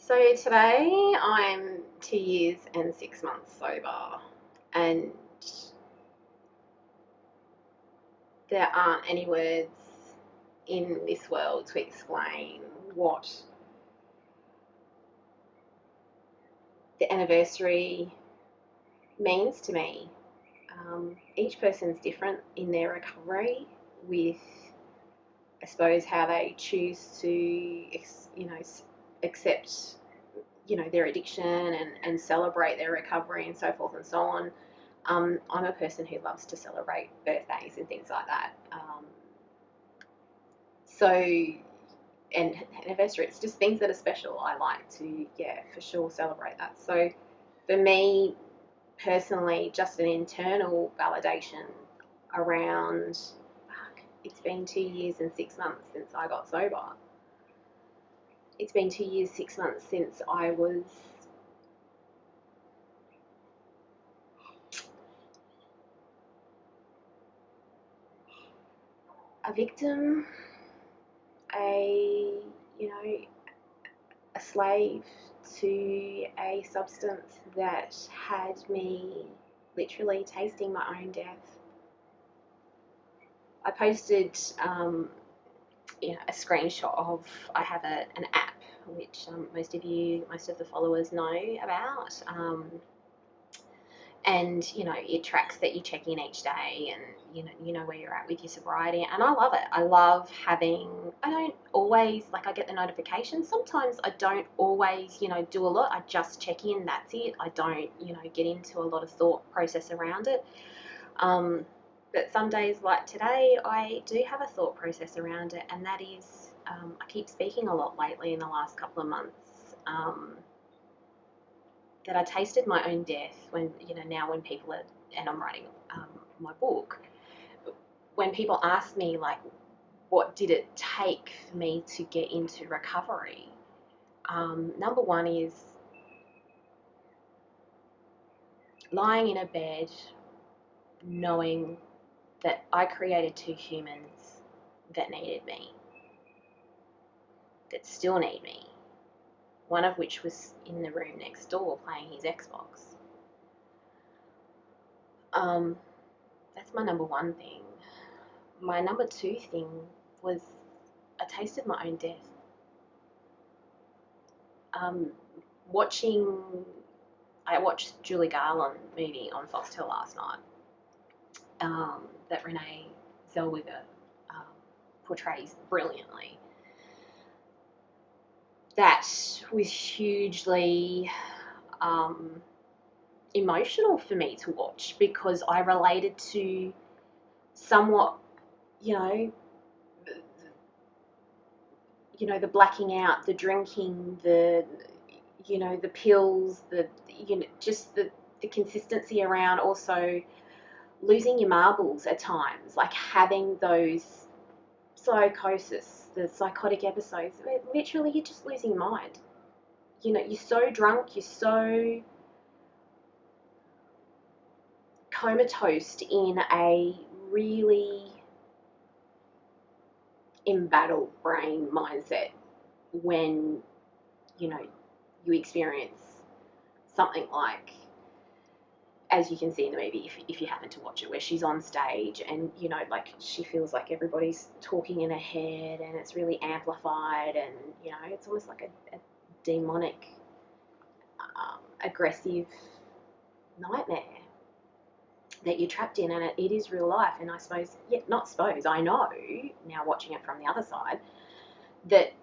So today I'm 2 years and 6 months sober, and there aren't any words in this world to explain what the anniversary means to me. Each person's different in their recovery, with I suppose how they choose to, accept their addiction and celebrate their recovery and so forth and so on. I'm a person who loves to celebrate birthdays and things like that. So, and anniversary, it's just things that are special. I like to, yeah, for sure celebrate that. So, for me personally, just an internal validation around, it's been 2 years and 6 months since I got sober. It's been 2 years, 6 months since I was a victim, a, you know, a slave to a substance that had me literally tasting my own death. I posted a screenshot of, I have an app which most of the followers know about. And it tracks that you check in each day, and you know where you're at with your sobriety, and I love it. I love having, I don't always, like, I get the notifications, sometimes I don't always do a lot. I just check in, that's it. I don't get into a lot of thought process around it. But some days like today, I do have a thought process around it, and that is, I keep speaking a lot lately in the last couple of months, that I tasted my own death when, now when people are, and I'm writing my book, when people ask me, like, what did it take for me to get into recovery? Number one is lying in a bed knowing that I created two humans that needed me, that still need me, one of which was in the room next door playing his Xbox. That's my number one thing. My number two thing was I tasted my own death. I watched Julie Garland movie on Foxtel last night, that Renee Zellweger portrays brilliantly. That was hugely emotional for me to watch, because I related to somewhat, the blacking out, the drinking, the pills, just the consistency around also losing your marbles at times, like having those psychosis, the psychotic episodes, where literally you're just losing your mind. You're so drunk, you're so comatose in a really embattled brain mindset when you experience something like, as you can see in the movie, if you happen to watch it, where she's on stage and like, she feels like everybody's talking in her head and it's really amplified, and it's almost like a demonic, aggressive nightmare that you're trapped in, and it is real life. And I suppose, I know now, watching it from the other side, that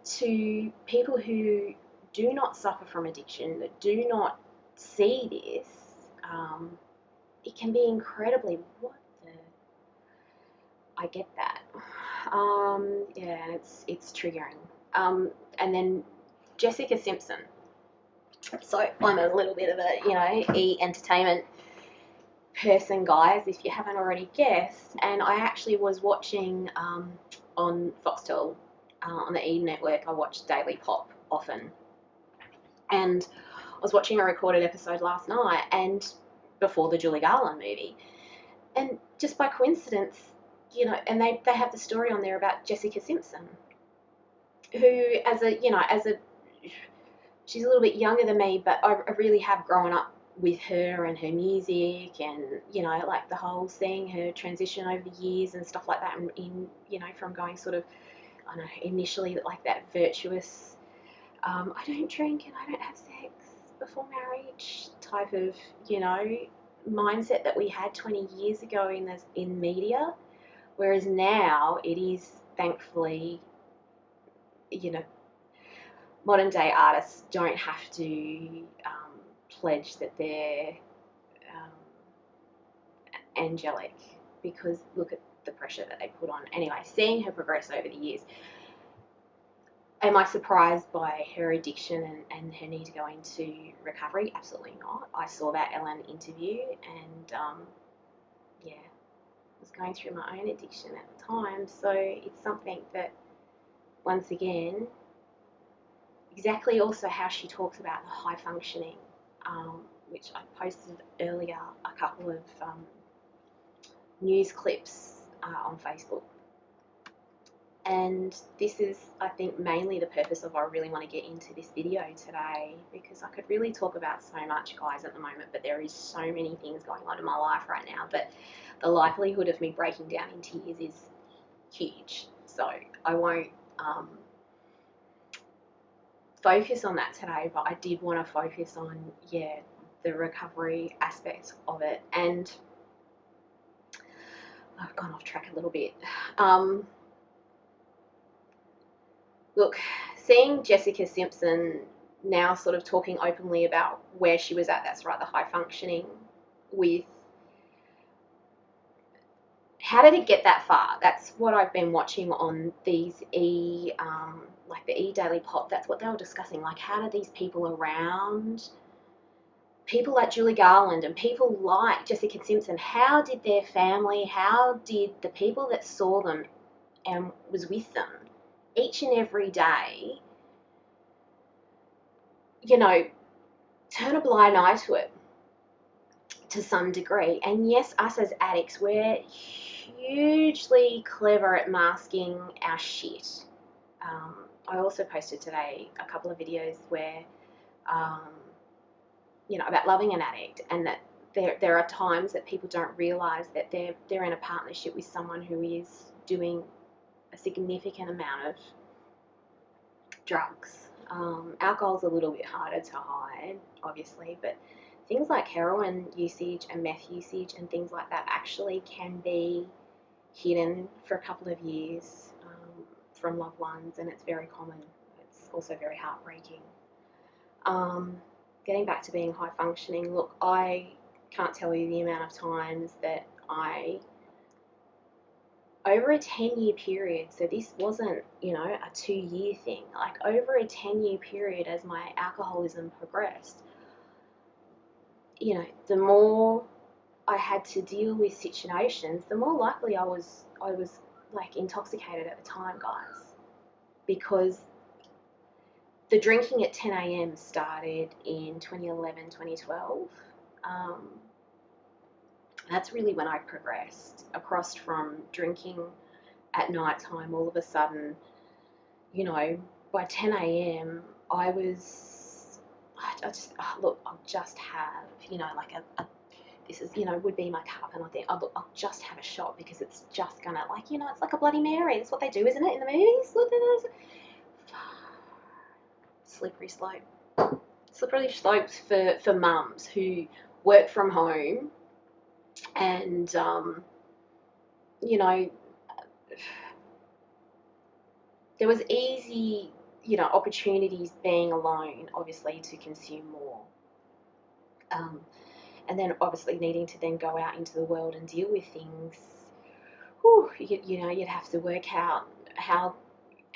to people who do not suffer from addiction, that do not see this, it can be incredibly, what the, I get that. Yeah, and it's triggering. And then Jessica Simpson. So I'm a little bit of a, entertainment person, guys, if you haven't already guessed. And I actually was watching on Foxtel, on the E network, I watch Daily Pop often. And I was watching a recorded episode last night, and before the Julie Garland movie. And just by coincidence, and they have the story on there about Jessica Simpson. who, she's a little bit younger than me, but I really have grown up with her and her music, and like the whole seeing her transition over the years and stuff like that, and from going sort of, I don't know, initially like that virtuous, I don't drink and I don't have sex before marriage type of, mindset that we had 20 years ago in media, whereas now it is thankfully, you know, modern day artists don't have to pledge that they're um, angelic, because look at the pressure that they put on. Anyway, seeing her progress over the years, am I surprised by her addiction and her need to go into recovery? Absolutely not. I saw that Ellen interview, and yeah, I was going through my own addiction at the time. So it's something that, once again, exactly also how she talks about the high functioning, which I posted earlier, a couple of news clips on Facebook. And this is, I think, mainly the purpose of why I really want to get into this video today, because I could really talk about so much, guys, at the moment, but there is so many things going on in my life right now that the likelihood of me breaking down in tears is huge. So I won't focus on that today, but I did want to focus on, the recovery aspect of it. And I've gone off track a little bit. Look, seeing Jessica Simpson now sort of talking openly about where she was at, that's right, the high functioning, with how did it get that far? That's what I've been watching on these like the Daily Pop. That's what they were discussing. Like, how did these people around people like Julie Garland and people like Jessica Simpson, how did their family, how did the people that saw them and was with them each and every day, turn a blind eye to it to some degree? And yes, us as addicts, we're hugely clever at masking our shit. I also posted today a couple of videos where, about loving an addict, and that there are times that people don't realise that they're in a partnership with someone who is doing a significant amount of drugs. Alcohol's a little bit harder to hide, obviously, but things like heroin usage and meth usage and things like that actually can be hidden for a couple of years from loved ones, and it's very common. It's also very heartbreaking. Getting back to being high functioning, look, I can't tell you the amount of times that over a 10-year period, so this wasn't, a 2-year thing, like over a 10-year period, as my alcoholism progressed, the more I had to deal with situations, the more likely I was like intoxicated at the time, guys, because the drinking at 10 a.m. started in 2011, 2012. That's really when I progressed across from drinking at night time. All of a sudden, by 10 a.m. I just have, like this is, would be my cup, and I think, oh, look, I'll just have a shot because it's just gonna, like, it's like a Bloody Mary. That's what they do, isn't it, in the movies? Slippery slope. Slippery slopes for mums who work from home, and there was easy, opportunities being alone, obviously, to consume more. And then obviously needing to then go out into the world and deal with things. You'd have to work out how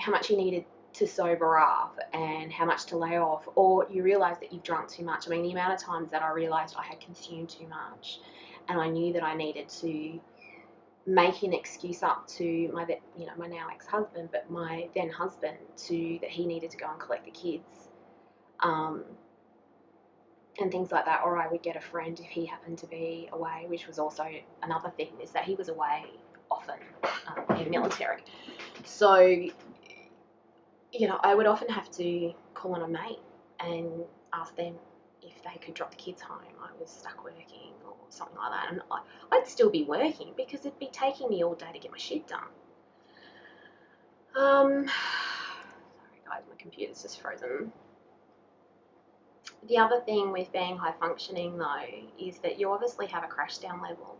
much you needed to sober up and how much to lay off, or you realise that you've drunk too much. I mean, the amount of times that I realised I had consumed too much, and I knew that I needed to make an excuse up to my now ex-husband, but my then husband, that he needed to go and collect the kids, and things like that. Or I would get a friend if he happened to be away, which was also another thing, is that he was away often in the military. So I would often have to call on a mate and ask them if they could drop the kids home. I was stuck working or something like that. And I'd still be working because it'd be taking me all day to get my shit done. Sorry guys, my computer's just frozen. The other thing with being high functioning though is that you obviously have a crash down level.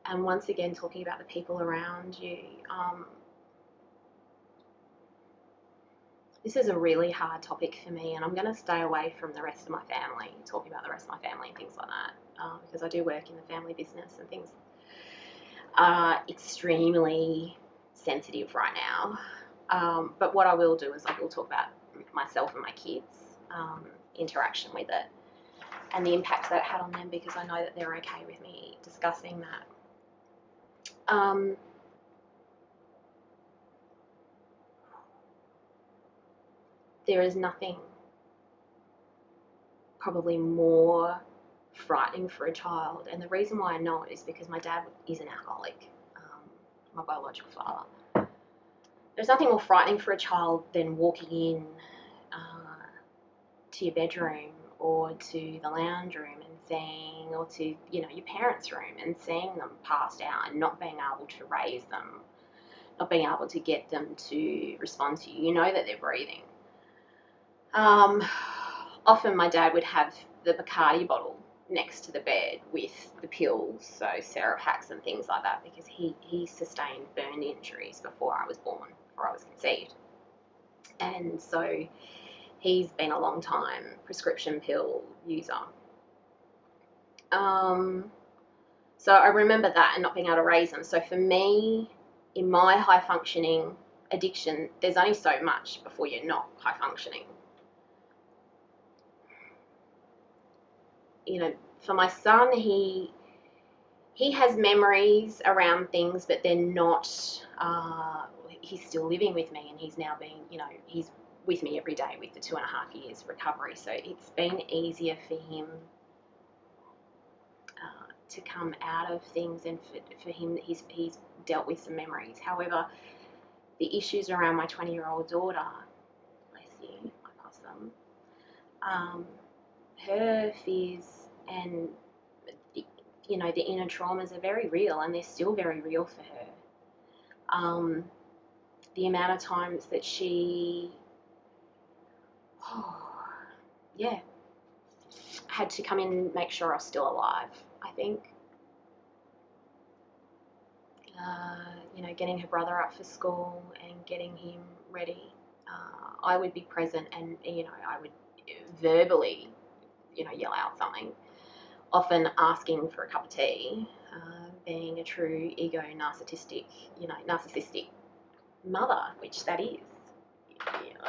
And once again, talking about the people around you, this is a really hard topic for me, and I'm going to stay away from the rest of my family, talking about the rest of my family and things like that, because I do work in the family business and things are extremely sensitive right now. But what I will do is I will talk about myself and my kids' interaction with it and the impact that it had on them, because I know that they're okay with me discussing that. There is nothing probably more frightening for a child, and the reason why I know it is because my dad is an alcoholic, my biological father. There's nothing more frightening for a child than walking in to your bedroom or to the lounge room and seeing, or to your parents' room and seeing them passed out and not being able to raise them, not being able to get them to respond to you. You know that they're breathing. Often my dad would have the Bacardi bottle next to the bed with the pills, so Seropax and things like that, because he sustained burn injuries before I was born, before I was conceived. And so he's been a long time prescription pill user. So I remember that and not being able to raise them. So for me, in my high functioning addiction, there's only so much before you're not high functioning. For my son, he has memories around things, but they're not, he's still living with me, and he's now being, he's with me every day with the 2.5 years recovery. So it's been easier for him to come out of things, and for him, he's dealt with some memories. However, the issues around my 20-year-old daughter, bless you, my possum, her fears and the inner traumas are very real, and they're still very real for her. The amount of times that she, had to come in and make sure I was still alive, I think. Getting her brother up for school and getting him ready. I would be present, and I would verbally, yell out something, often asking for a cup of tea, being a true ego narcissistic mother, which that is,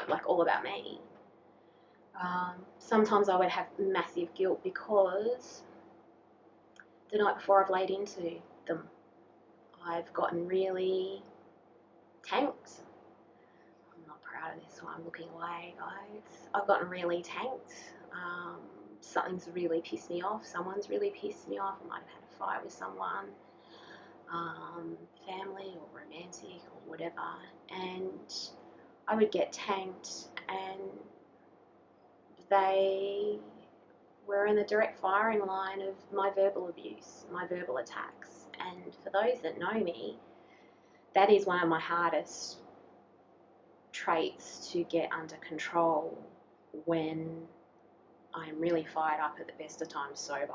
like all about me. Sometimes I would have massive guilt because the night before I've laid into them, I've gotten really tanked. I'm not proud of this, so I'm looking away, guys. I've gotten really tanked. Something's really pissed me off. Someone's really pissed me off. I might have had a fight with someone, family or romantic or whatever, and I would get tanked, and they were in the direct firing line of my verbal abuse, my verbal attacks. And for those that know me, that is one of my hardest traits to get under control when I'm really fired up at the best of times sober.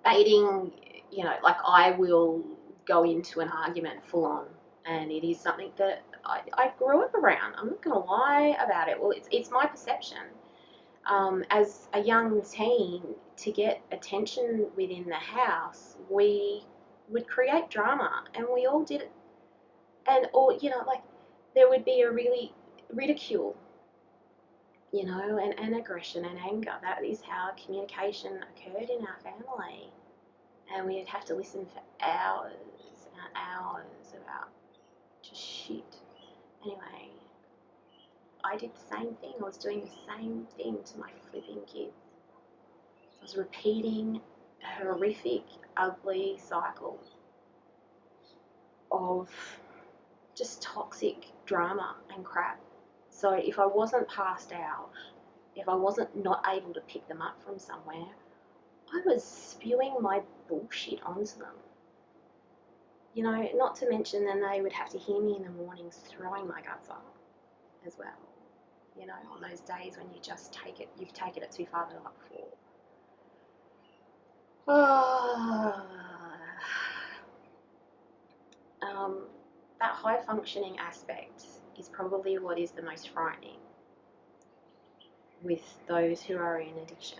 Baiting, like I will go into an argument full on, and it is something that I grew up around. I'm not going to lie about it. Well, it's my perception. As a young teen, to get attention within the house, we would create drama, and we all did it. And there would be a really ridicule, and aggression and anger. That is how communication occurred in our family. And we'd have to listen for hours and hours about just shit. Anyway, I did the same thing. I was doing the same thing to my flipping kids. I was repeating horrific, ugly cycle of just toxic drama and crap. So if I wasn't passed out, if I wasn't not able to pick them up from somewhere, I was spewing my bullshit onto them. You know, not to mention then they would have to hear me in the mornings throwing my guts up as well. You know, on those days when you just take it, you've taken it too far the night before. That high functioning aspect is probably what is the most frightening with those who are in addiction.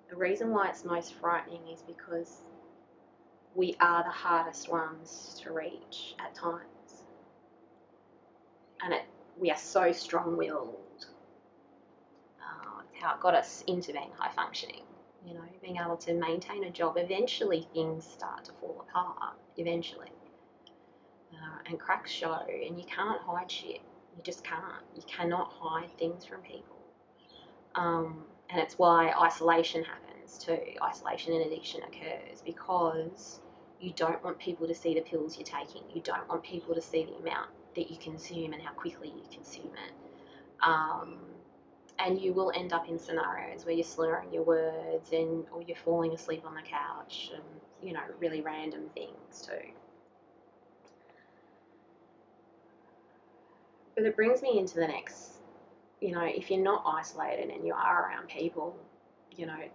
The reason why it's most frightening is because we are the hardest ones to reach at times. And we are so strong-willed. It's how it got us into being high functioning. You know, being able to maintain a job. Eventually things start to fall apart, eventually. And cracks show, and you can't hide shit. You just can't. You cannot hide things from people. And it's why isolation happens too. Isolation and addiction occurs because you don't want people to see the pills you're taking. You don't want people to see the amount that you consume and how quickly you consume it. And you will end up in scenarios where you're slurring your words or you're falling asleep on the couch and, you know, really random things too. But it brings me into the next, you know, if you're not isolated and you are around people, you know,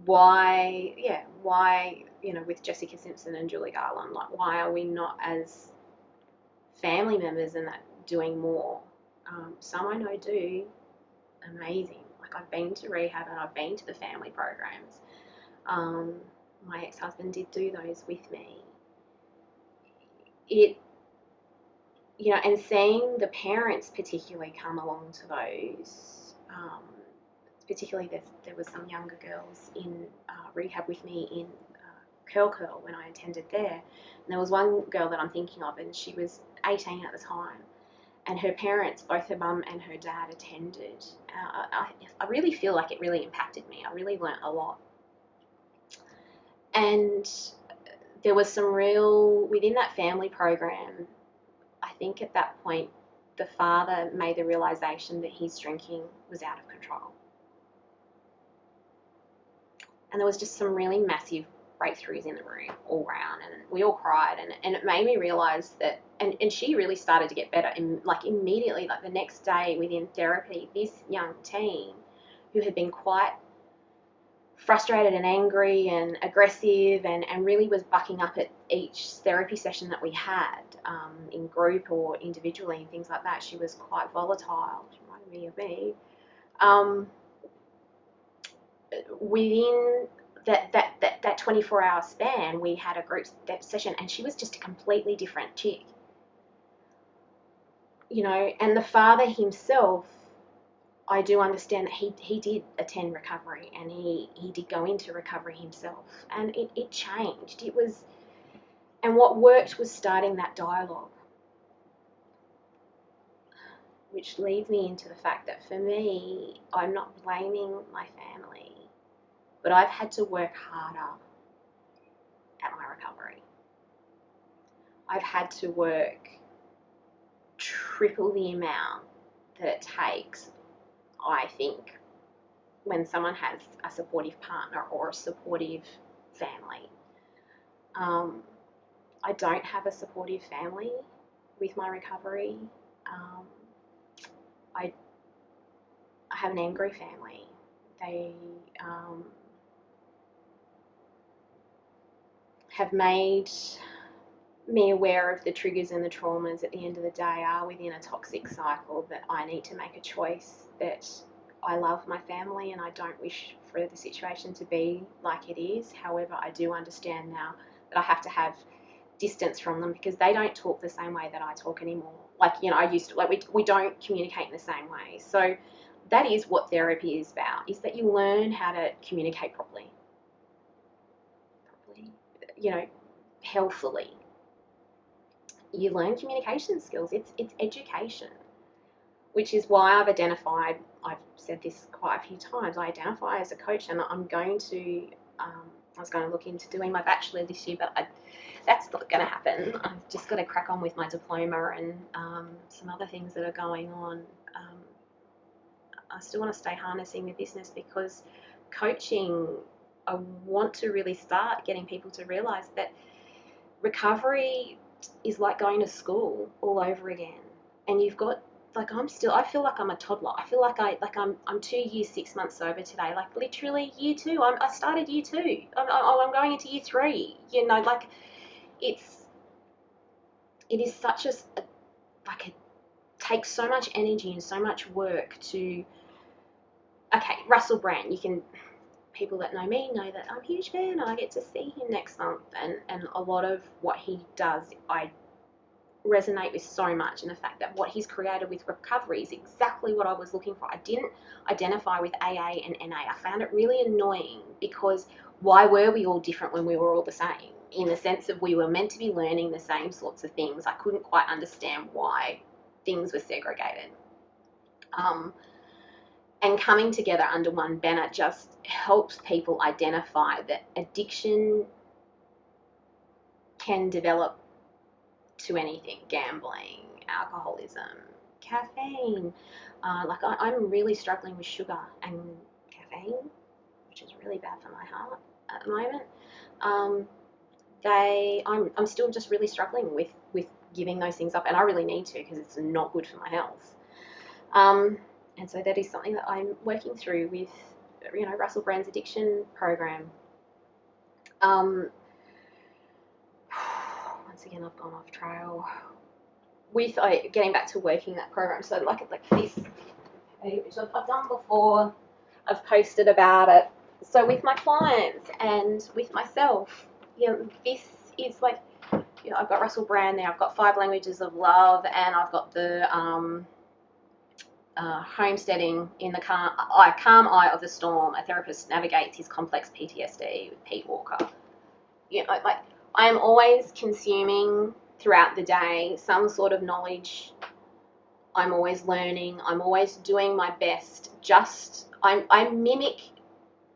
why, you know, with Jessica Simpson and Julie Garland, like, why are we not as family members and that doing more? Some I know do amazing. Like, I've been to rehab and I've been to the family programs. My ex-husband did do those with me. You know, and seeing the parents particularly come along to those, particularly there was some younger girls in rehab with me in Curl when I attended there. And there was one girl that I'm thinking of, and she was 18 at the time. And her parents, both her mum and her dad, attended. I really feel like it really impacted me. I really learnt a lot. And there was some real, within that family program, I think at that point, the father made the realisation that his drinking was out of control. And there was just some really massive breakthroughs in the room all round, and we all cried, and it made me realise that, and she really started to get better, like immediately, like the next day within therapy, this young teen who had been quite frustrated and angry and aggressive and really was bucking up at each therapy session that we had, in group or individually and things like that. She was quite volatile. She reminded me of me. Within that 24-hour span, we had a group session, and she was just a completely different chick. You know, and the father himself, I do understand that he did attend recovery, and he did go into recovery himself, and it changed. It was, and what worked was starting that dialogue, which leads me into the fact that for me, I'm not blaming my family, but I've had to work harder at my recovery. I've had to work triple the amount that it takes, I think, when someone has a supportive partner or a supportive family. I don't have a supportive family with my recovery. I have an angry family. They have made me aware of the triggers and the traumas at the end of the day are within a toxic cycle, that I need to make a choice, that I love my family and I don't wish for the situation to be like it is. However, I do understand now that I have to have distance from them because they don't talk the same way that I talk anymore. Like, you know, I used to, like, we don't communicate in the same way. So that is what therapy is about, is that you learn how to communicate properly, you know, healthily. You learn communication skills. It's education. which is why I've said this quite a few times, I identify as a coach, and I was going to look into doing my bachelor this year, but that's not going to happen. I've just got to crack on with my diploma and some other things that are going on. I still want to stay harnessing the business, because coaching, I want to really start getting people to realise that recovery is like going to school all over again. And you've got, like, I feel like I'm a toddler. I feel like I'm 2 years, 6 months sober today. Like, literally year two. I started year two. I'm going into year three. You know, like, it is such like, it takes so much energy and so much work to, okay, Russell Brand, people that know me know that I'm a huge fan, and I get to see him next month, and a lot of what he does, I resonate with so much, and the fact that what he's created with recovery is exactly what I was looking for. I didn't identify with AA and NA. I found it really annoying, because why were we all different when we were all the same? In the sense of, we were meant to be learning the same sorts of things. I couldn't quite understand why things were segregated. And coming together under one banner just helps people identify that addiction can develop to anything: gambling, alcoholism, caffeine. I'm really struggling with sugar and caffeine, which is really bad for my heart at the moment. I'm still just really struggling with giving those things up, and I really need to, because it's not good for my health. And so that is something that I'm working through with, Russell Brand's addiction program. Once again, I've gone off trail with getting back to working that program. So like this, which I've done before, I've posted about it. So with my clients and with myself, this is like, I've got Russell Brand there. I've got 5 languages of love, and I've got the homesteading in the calm eye of the storm. A therapist navigates his complex PTSD with Pete Walker. Like, I am always consuming throughout the day some sort of knowledge. I'm always learning. I'm always doing my best. I mimic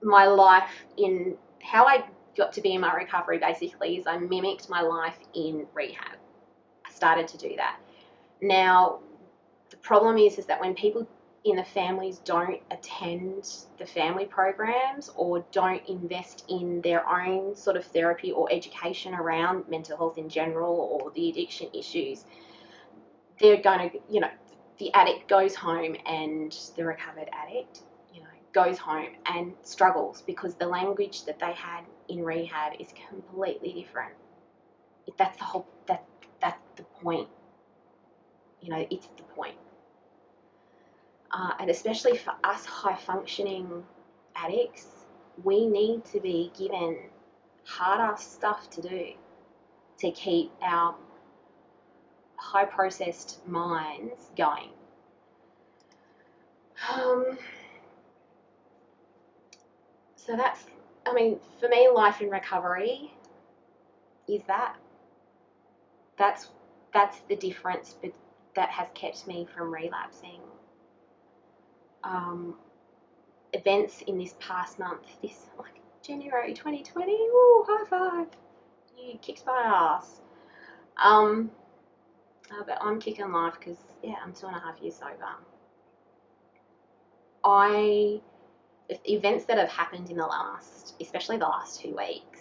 my life in how I got to be in my recovery. Basically, is I mimicked my life in rehab. I started to do that. Now, the problem is that when people in the families don't attend the family programs, or don't invest in their own sort of therapy or education around mental health in general, or the addiction issues, they're going to, the addict goes home, and the recovered addict, goes home and struggles, because the language that they had in rehab is completely different. That's the point. It's the point. And especially for us high-functioning addicts, we need to be given hard-ass stuff to do to keep our high-processed minds going. So for me, life in recovery is that's the difference, but that has kept me from relapsing. Events in this past month, January 2020, ooh, high five, you kicked my ass. But I'm kicking life, because I'm 2.5 years sober. The events that have happened in especially the last 2 weeks,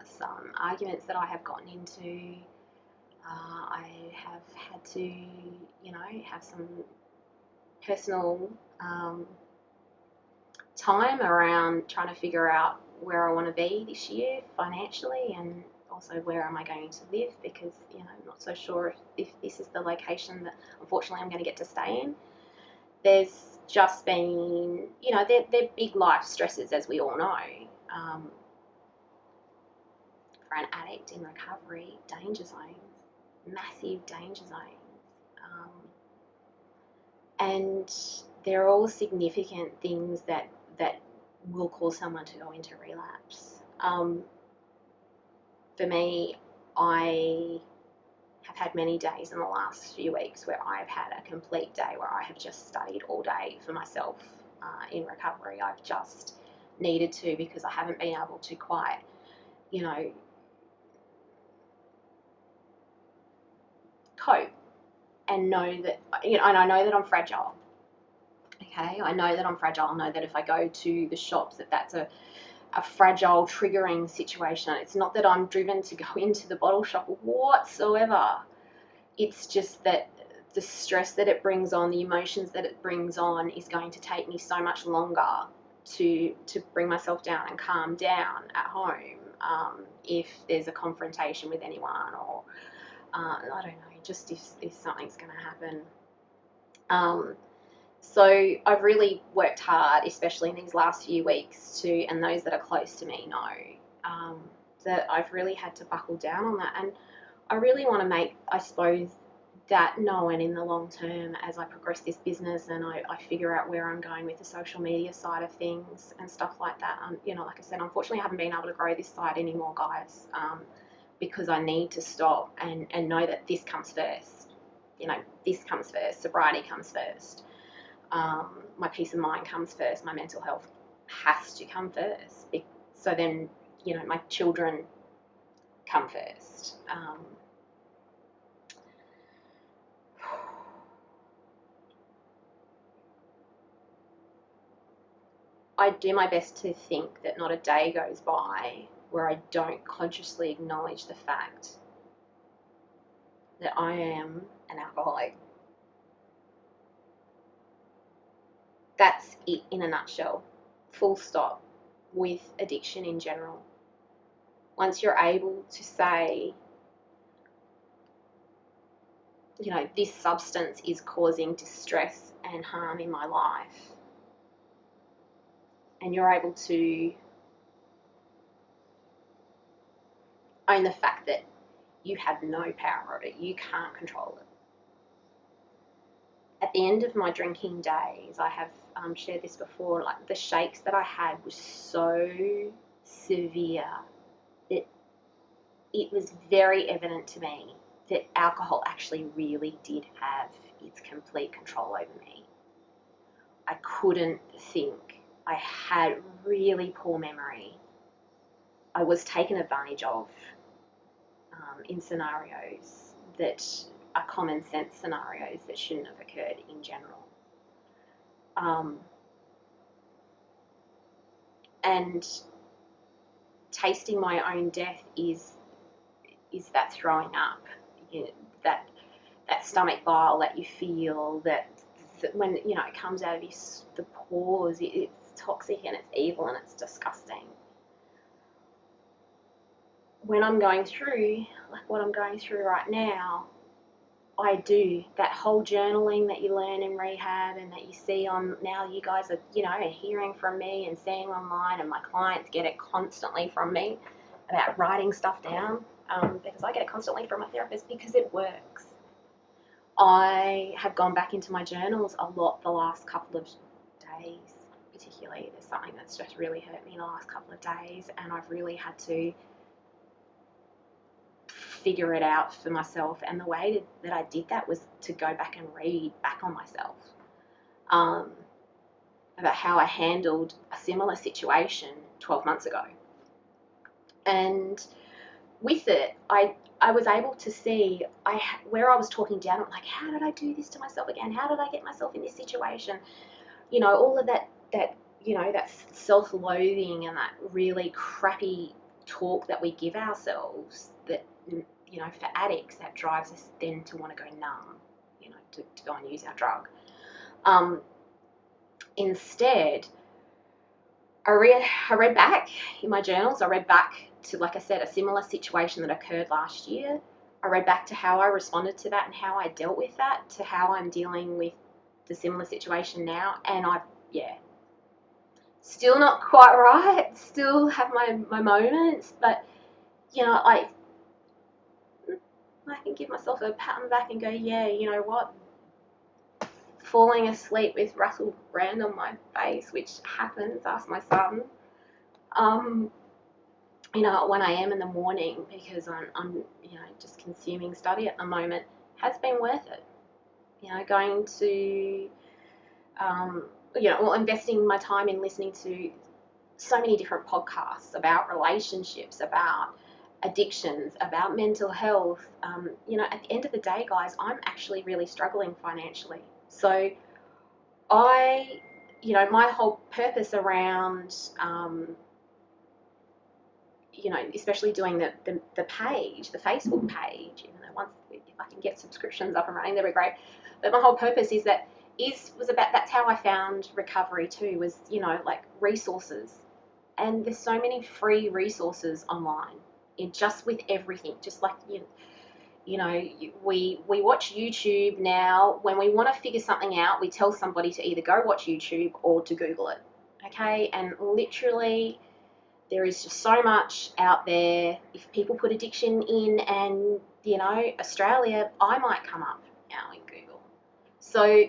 some arguments that I have gotten into, I have had to, have some personal time around trying to figure out where I want to be this year financially, and also where am I going to live, because I'm not so sure if this is the location that unfortunately I'm going to get to stay in. There's just been, they're big life stresses, as we all know. For an addict in recovery, danger zones, massive danger zones. And they're all significant things that will cause someone to go into relapse. For me, I have had many days in the last few weeks where I've had a complete day where I have just studied all day for myself in recovery. I've just needed to, because I haven't been able to quite, you know, cope and know that, you know, and I know that I'm fragile. Okay, I know that I'm fragile. I know that if I go to the shops, that's a fragile, triggering situation. It's not that I'm driven to go into the bottle shop whatsoever. It's just that the stress that it brings on, the emotions that it brings on, is going to take me so much longer to bring myself down and calm down at home if there's a confrontation with anyone, or I don't know, just if something's going to happen. So I've really worked hard, especially in these last few weeks, and those that are close to me know that I've really had to buckle down on that. And I really want to make, I suppose, that known in the long term as I progress this business and I figure out where I'm going with the social media side of things and stuff like that. You know, like I said, unfortunately I haven't been able to grow this side anymore, guys, because I need to stop and know that this comes first. You know, this comes first. Sobriety comes first. My peace of mind comes first. My mental health has to come first. So then, you know, my children come first. I do my best to think that not a day goes by where I don't consciously acknowledge the fact that I am an alcoholic. That's it in a nutshell. Full stop with addiction in general. Once you're able to say, you know, this substance is causing distress and harm in my life, and you're able to own the fact that you have no power over it, you can't control it. At the end of my drinking days, I have shared this before, like the shakes that I had was so severe that it was very evident to me that alcohol actually really did have its complete control over me. I couldn't think. I had really poor memory. I was taken advantage of in scenarios that are common sense scenarios that shouldn't have occurred in general. And tasting my own death is that throwing up, you know, that stomach bile that you feel, that when, you know, it comes out of the pores, it's toxic and it's evil and it's disgusting. When I'm going through, like what I'm going through right now, I do that whole journaling that you learn in rehab and that you see on, now you guys are, you know, hearing from me and seeing online, and my clients get it constantly from me about writing stuff down, because I get it constantly from my therapist because it works. I have gone back into my journals a lot the last couple of days, particularly. There's something that's just really hurt me the last couple of days, and I've really had to figure it out for myself. And the way that I did that was to go back and read back on myself about how I handled a similar situation 12 months ago. And with it, I was able to see where I was talking down, like, how did I do this to myself again? How did I get myself in this situation? You know, all of that, you know, that self-loathing and that really crappy talk that we give ourselves, that, you know, for addicts, that drives us then to want to go numb, you know, to go and use our drug. Instead, I read back in my journals. I read back to, like I said, a similar situation that occurred last year. I read back to how I responded to that and how I dealt with that, to how I'm dealing with the similar situation now. And still not quite right, still have my moments, but, you know, I can give myself a pat on the back and go, yeah, you know what, falling asleep with Russell Brand on my face, which happens, ask my son, when I am in the morning, because I'm just consuming study at the moment, has been worth it. Going to, investing my time in listening to so many different podcasts about relationships, about addictions, about mental health. At the end of the day, guys, I'm actually really struggling financially. So my whole purpose around, especially doing the page, the Facebook page, if I can get subscriptions up and running, that'd be great. But my whole purpose was about, that's how I found recovery too, was, like resources. And there's so many free resources online, just with everything, just like, we watch YouTube now. When we want to figure something out, we tell somebody to either go watch YouTube or to Google it. Okay, and literally there is just so much out there. If people put addiction in, and Australia, I might come up now in Google. So,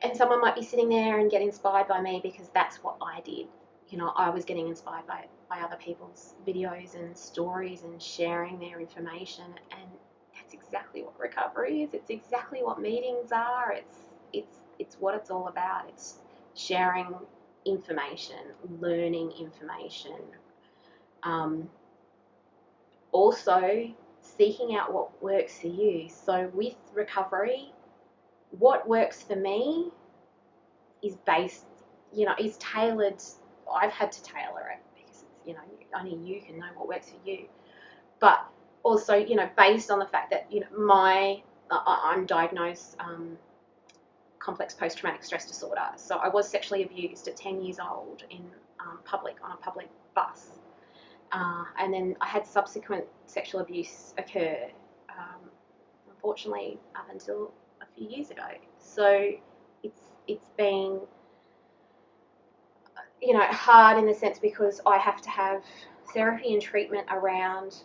and someone might be sitting there and get inspired by me, because that's what I did. I was getting inspired by other people's videos and stories and sharing their information, and that's exactly what recovery is. It's exactly what meetings are. It's what it's all about. It's sharing information, learning information. Also seeking out what works for you. So with recovery, what works for me is is tailored. I've had to tailor it, because it's, only you can know what works for you. But also, based on the fact that, I'm diagnosed complex post-traumatic stress disorder. So I was sexually abused at 10 years old on a public bus. And then I had subsequent sexual abuse occur, unfortunately, up until a few years ago. So it's been, hard in the sense, because I have to have therapy and treatment around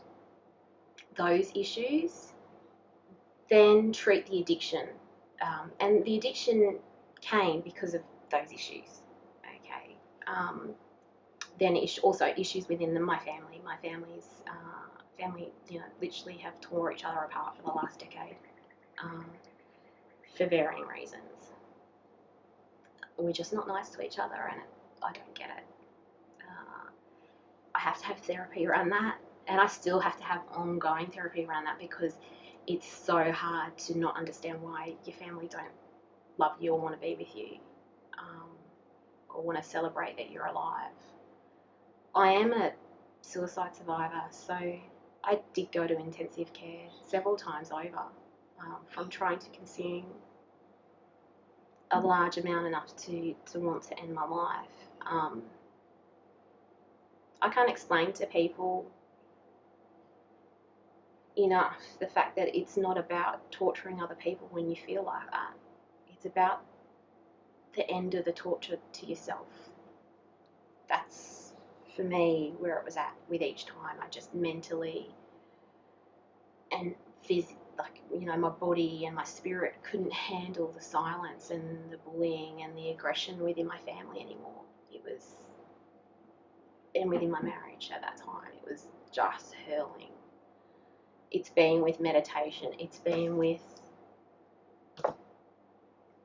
those issues, then treat the addiction. And the addiction came because of those issues. Okay. Then also issues within my family. My family's family, literally have tore each other apart for the last decade, for varying reasons. We're just not nice to each other, and I don't get it. I have to have therapy around that, and I still have to have ongoing therapy around that, because it's so hard to not understand why your family don't love you or want to be with you, or want to celebrate that you're alive. I am a suicide survivor, so I did go to intensive care several times over, from trying to consume a large amount enough to want to end my life. I can't explain to people enough the fact that it's not about torturing other people when you feel like that. It's about the end of the torture to yourself. That's, for me, where it was at with each time. I just mentally and physically, my body and my spirit couldn't handle the silence and the bullying and the aggression within my family anymore. And within my marriage at that time, it was just hurling. It's been with meditation, it's been with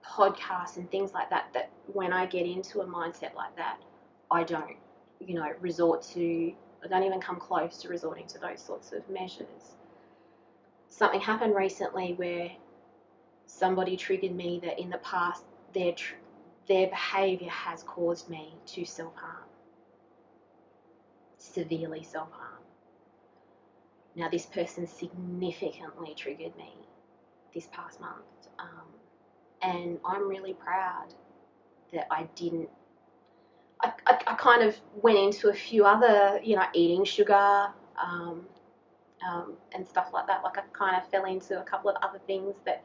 podcasts and things like that, that when I get into a mindset like that, I don't, I don't even come close to resorting to those sorts of measures. Something happened recently where somebody triggered me that in the past their behaviour has caused me to self-harm, severely self-harm. Now, this person significantly triggered me this past month, and I'm really proud that I didn't. I kind of went into a few other, eating sugar, and stuff like that. Like, I kind of fell into a couple of other things that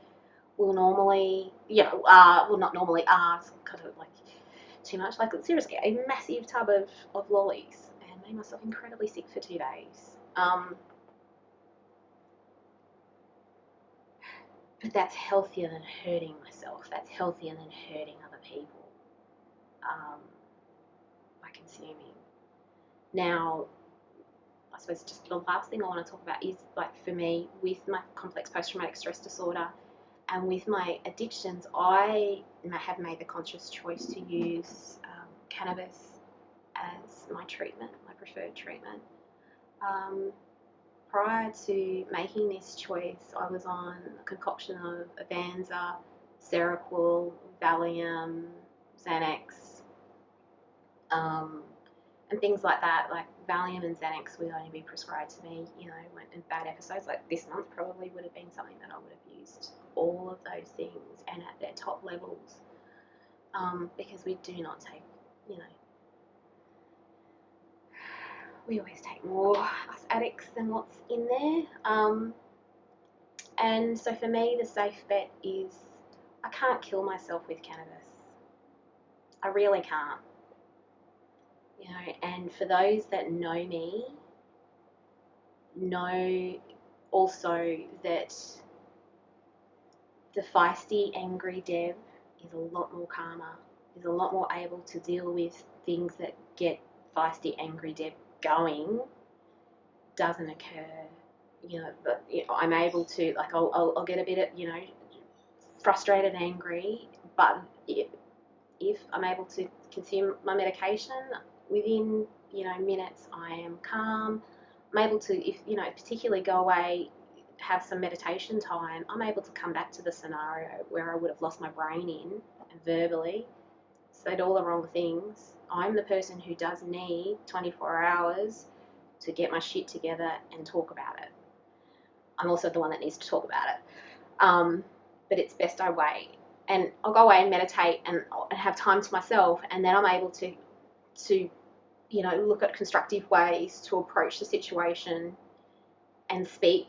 will normally, not normally are kind of like too much. Like, seriously, a massive tub of lollies, and made myself incredibly sick for 2 days. But that's healthier than hurting myself. That's healthier than hurting other people, by consuming. Now, I suppose just the last thing I want to talk about is, like, for me, with my complex post-traumatic stress disorder and with my addictions, I have made the conscious choice to use cannabis as my treatment, my preferred treatment. Prior to making this choice, I was on a concoction of Avanza, Seroquel, Valium, Xanax, and things like that. Like Valium and Xanax would only be prescribed to me, you know, when in bad episodes. Like this month probably would have been something that I would have used all of those things and at their top levels, because we do not take, you know, we always take more, us addicts, than what's in there. And so for me, the safe bet is I can't kill myself with cannabis. I really can't. You know, and for those that know me, know also that the feisty, angry Deb is a lot more calmer, is a lot more able to deal with things that get feisty, angry Deb going. Doesn't occur, you know, but you know, I'm able to, like, I'll get a bit of, you know, frustrated, angry, but if I'm able to consume my medication within, you know, minutes, I am calm. I'm able to, if, you know, particularly go away, have some meditation time, I'm able to come back to the scenario where I would have lost my brain in and verbally said all the wrong things. I'm the person who does need 24 hours to get my shit together and talk about it. I'm also the one that needs to talk about it. But it's best I wait. And I'll go away and meditate and have time to myself, and then I'm able to you know, look at constructive ways to approach the situation and speak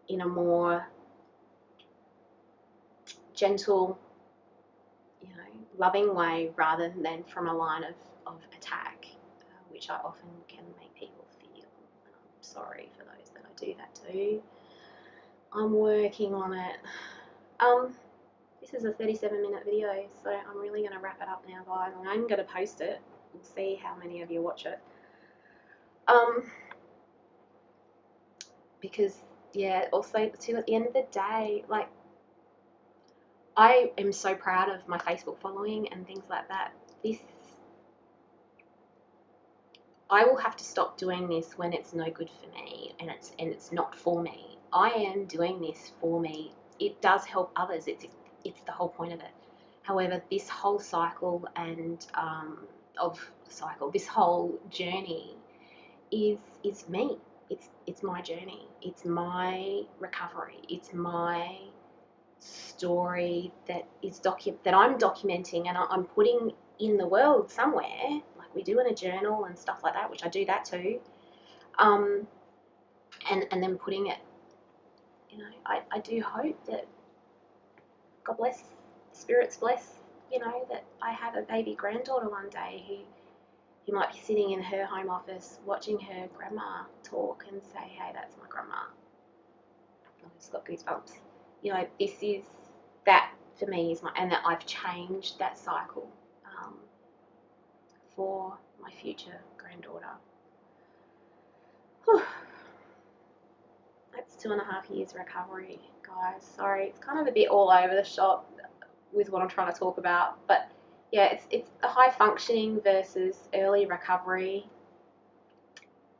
in a more gentle, you know, loving way rather than from a line of attack, which I often can make people feel. And I'm sorry for those that I do that to. I'm working on it. This is a 37-minute video, so I'm really going to wrap it up now, guys. I'm going to post it. We'll see how many of you watch it. Because, yeah, also, too, at the end of the day, like, I am so proud of my Facebook following and things like that. I will have to stop doing this when it's no good for me and it's not for me. I am doing this for me. It does help others. It's the whole point of it. However, this whole cycle and this whole journey is me. It's my journey. It's my recovery. It's my story that I'm documenting and I'm putting in the world somewhere, like we do in a journal and stuff like that, which I do that too. And then putting it, you know, I do hope that God bless, spirits bless, you know, that I have a baby granddaughter one day who might be sitting in her home office watching her grandma talk and say, hey, that's my grandma. I've just got goosebumps. You know, that for me is and that I've changed that cycle for my future granddaughter. Whew. That's 2.5 years recovery, guys. Sorry, it's kind of a bit all over the shop with what I'm trying to talk about, but yeah, it's a high functioning versus early recovery.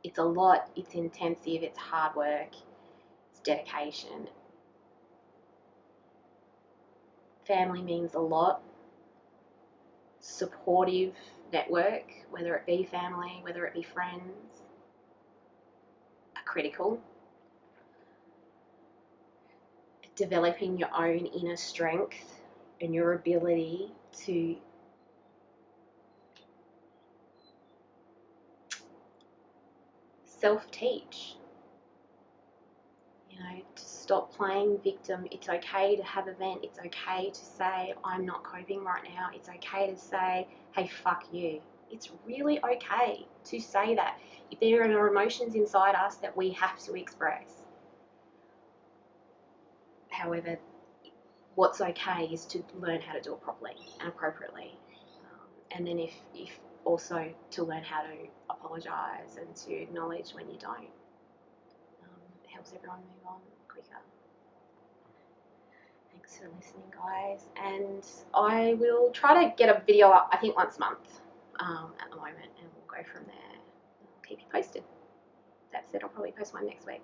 It's a lot, it's intensive, it's hard work, it's dedication. Family means a lot. Supportive network, whether it be family, whether it be friends, are critical. Developing your own inner strength and your ability to self-teach, you know, to stop playing victim. It's okay to have a vent. It's okay to say, I'm not coping right now. It's okay to say, hey, fuck you. It's really okay to say that. If there are emotions inside us that we have to express. However, what's okay is to learn how to do it properly and appropriately. And then if also to learn how to apologise and to acknowledge when you don't. It helps everyone move on quicker. Thanks for listening, guys. And I will try to get a video up, I think, once a month at the moment, and we'll go from there. I'll keep you posted. That said, I'll probably post one next week.